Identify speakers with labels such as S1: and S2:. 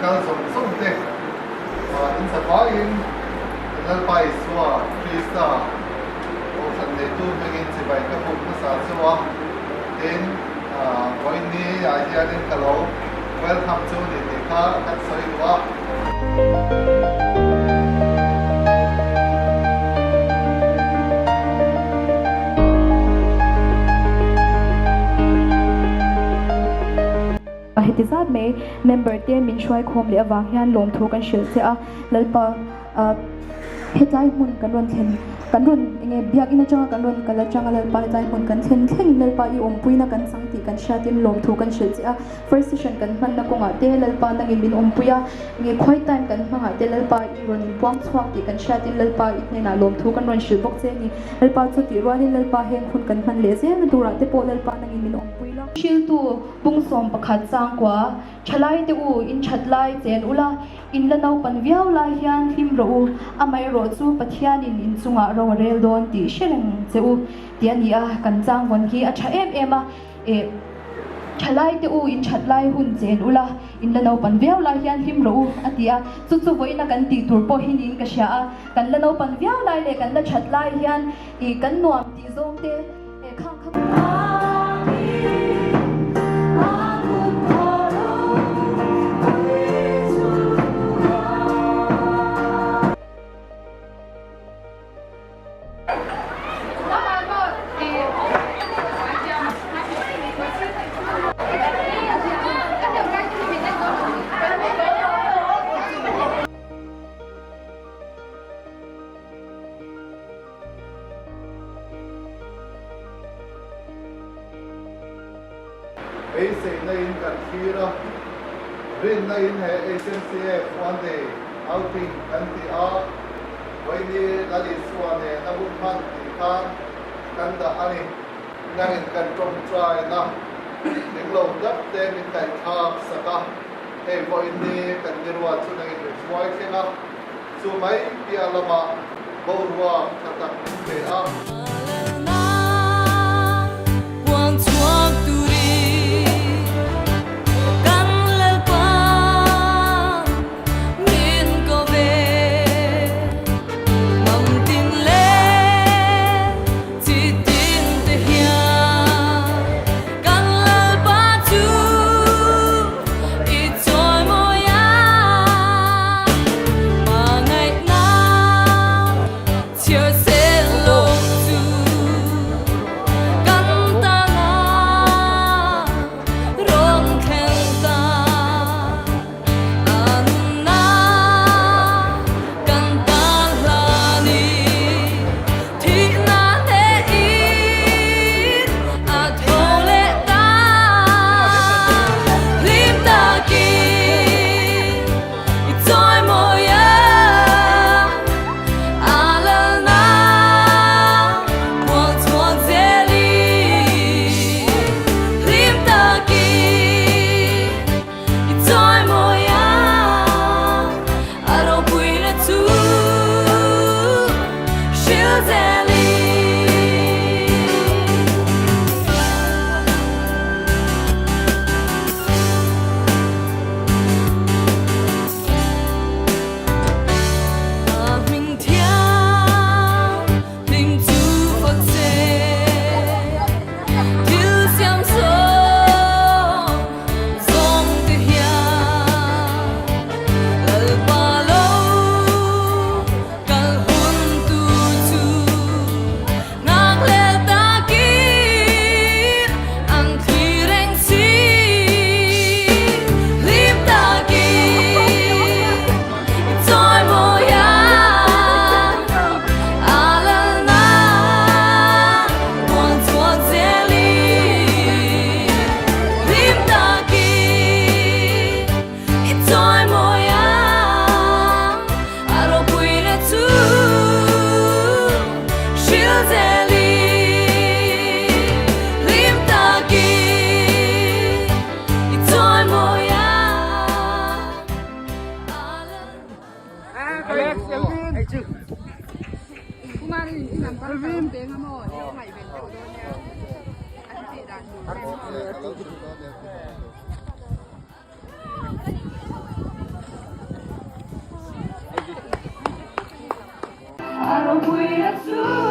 S1: kal som som te in sa pa in lal pai suwa krista o san de tu begin si bai ka pu na sa suwa then point ni ya ya din kalo welcome to the ka kat soi wa
S2: Hitizat me member te min shwai khom le awang hian lom thu kan shil se a lalpa hetlai mun kan ron thlen kan ron nge biak ina changa kan ron kala changa lalpa hetlai mun kan thlen thlen lalpa I om puina kan sangti kan shatin lom thu kan shil se a first session kan man na konga te lalpa na nge min om puya nge khoi time kan hanga te lalpa I ron buang chhuak ti kan shatin lalpa itne na lom thu kan ron shil bok che ni lalpa chu ti ro ni lalpa heng khun kan man le se na dura te po lalpa na nge min om puila shil tu bung som pakhat sang kwa chalai te u in chatlai chen ula in la nau pan viau lai hian him ro u amai ro chu pathian in chunga ro rel don ti shereng che u tiani a kan chang won hi a tha em a e chalai te u in chatlai hun chen ula in la nau pan viau lai hian him ro u atia chu chu voina kan ti tur po hin in ka sha a kan la nau pan viau lai le kan la chatlai hian I kan nuam ti zong te e khang khang
S1: basic na in kan khira rin na in he ACF one day outing kan ti a wai ni lali suane na bun man ti kan da ani nang kan trom try na ning lo dap te min kai thak saka he wai ni kan dirwa chu na in wai thenga chu mai pia lama borwa khatak te a
S2: pui la su